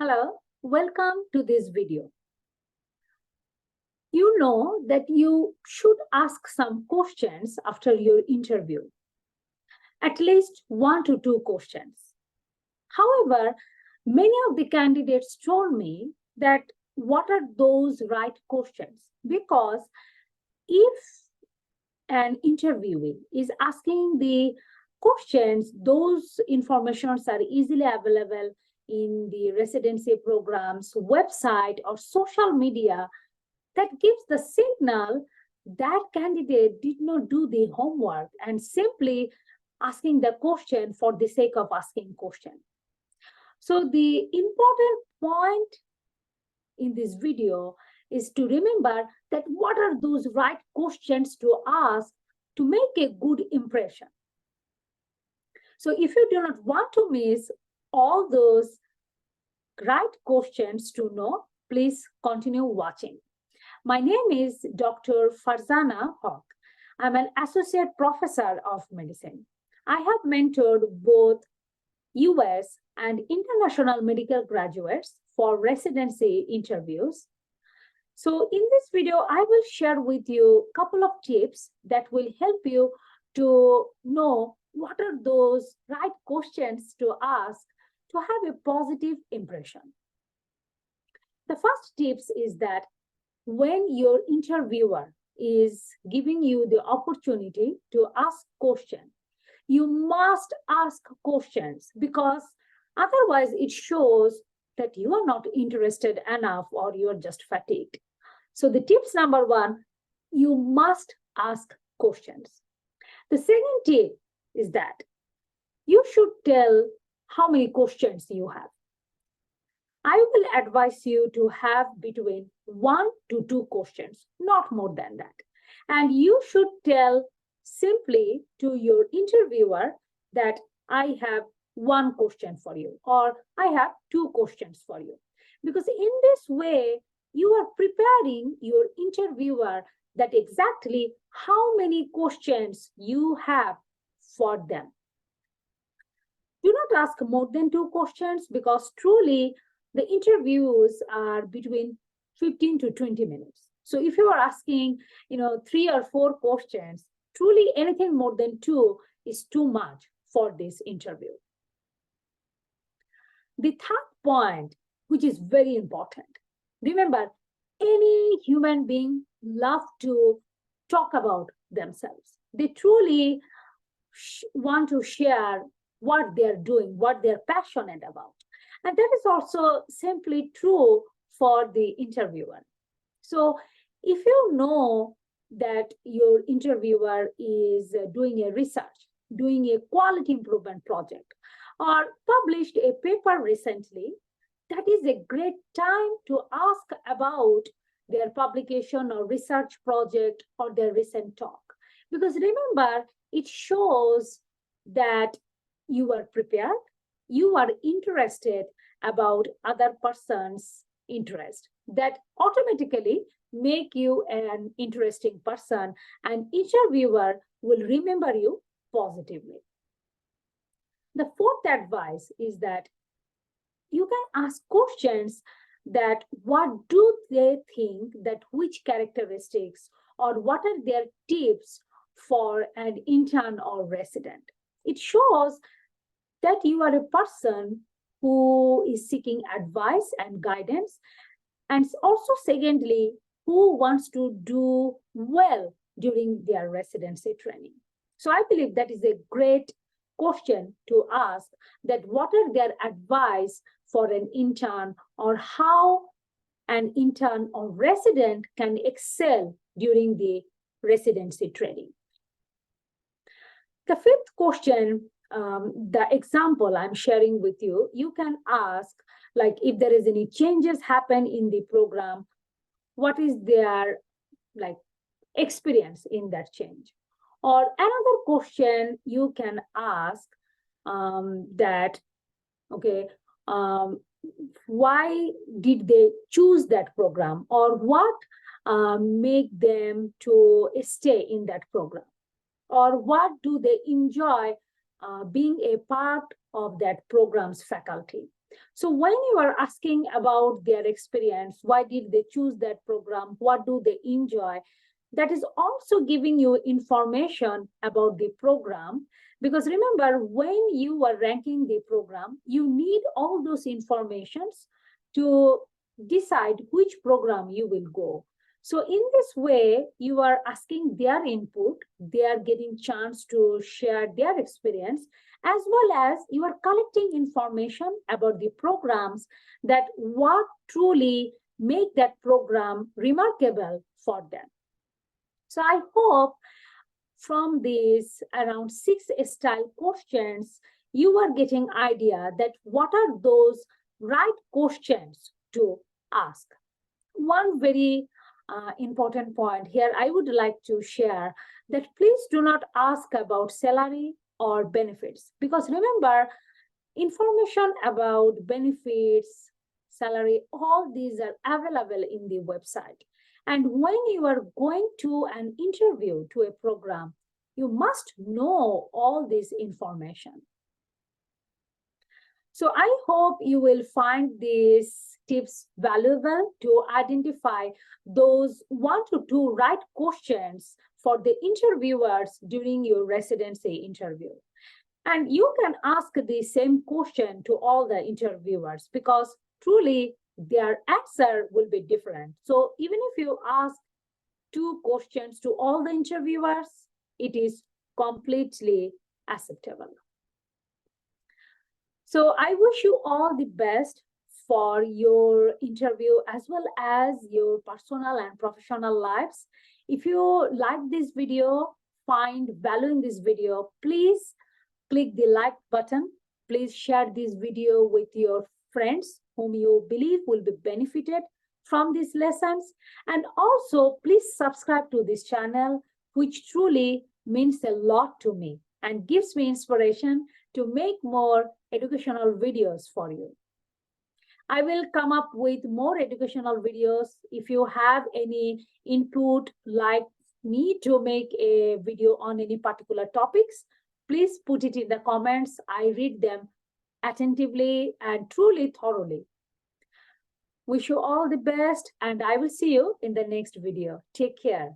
Hello, welcome to this video. You know that you should ask some questions after your interview, at least 1 to 2 questions. However, many of the candidates told me that what are those right questions? Because if an interviewee is asking the questions, those informations are easily available in the residency programs website or social media, that gives the signal that candidate did not do the homework and simply asking the question for the sake of asking question. So the important point in this video is to remember that what are those right questions to ask to make a good impression. So if you do not want to miss all those right questions to know, please continue watching. My name is Dr. Farzana Hoque. I'm an associate professor of medicine. I have mentored both US and international medical graduates for residency interviews. So in this video, I will share with you a couple of tips that will help you to know what are those right questions to ask to have a positive impression. The first tips is that when your interviewer is giving you the opportunity to ask questions, you must ask questions, because otherwise it shows that you are not interested enough or you are just fatigued. So the tips number one, you must ask questions. The second tip is that you should tell how many questions you have. I will advise you to have between 1 to 2 questions, not more than that. And you should tell simply to your interviewer that I have 1 question for you, or I have 2 questions for you. Because in this way, you are preparing your interviewer that exactly how many questions you have for them. Do not ask more than 2 questions, because truly the interviews are between 15 to 20 minutes. So if you are asking, 3 or 4 questions, truly anything more than 2 is too much for this interview. The third point, which is very important, remember, any human being love to talk about themselves. They truly want to share what they're doing, what they're passionate about. And that is also simply true for the interviewer. So if you know that your interviewer is doing a research, doing a quality improvement project, or published a paper recently, that is a great time to ask about their publication or research project or their recent talk. Because remember, it shows that you are prepared, you are interested about other person's interest. That automatically make you an interesting person, and interviewer will remember you positively. The fourth advice is that you can ask questions that what do they think, that which characteristics or what are their tips for an intern or resident. It shows that you are a person who is seeking advice and guidance, and also secondly, who wants to do well during their residency training. So I believe that is a great question to ask, that what are their advice for an intern, or how an intern or resident can excel during the residency training. The fifth question, the example I'm sharing with you, you can ask, like, if there is any changes happen in the program, what is their experience in that change? Or another question you can ask, that, okay, why did they choose that program, or what make them to stay in that program, or what do they enjoy being a part of that program's faculty. So when you are asking about their experience, why did they choose that program, what do they enjoy, that is also giving you information about the program. Because remember, when you are ranking the program, you need all those informations to decide which program you will go. So in this way, you are asking their input, they are getting chance to share their experience, as well as you are collecting information about the programs, that what truly make that program remarkable for them. So I hope from these around 6 style questions, you are getting idea that what are those right questions to ask. One very important point here I would like to share, that please do not ask about salary or benefits, because remember, information about benefits, salary, all these are available in the website. And when you are going to an interview to a program, you must know all this information. So I hope you will find these tips valuable to identify those 1 to 2 right questions for the interviewers during your residency interview. And you can ask the same question to all the interviewers, because truly their answer will be different. So even if you ask 2 questions to all the interviewers, it is completely acceptable. So I wish you all the best for your interview as well as your personal and professional lives. If you like this video, find value in this video, please click the like button. Please share this video with your friends whom you believe will be benefited from these lessons. And also, please subscribe to this channel, which truly means a lot to me and gives me inspiration to make more educational videos for you. I will come up with more educational videos. If you have any input, like me to make a video on any particular topics, please put it in the comments. I read them attentively and truly thoroughly. Wish you all the best, and I will see you in the next video. Take care.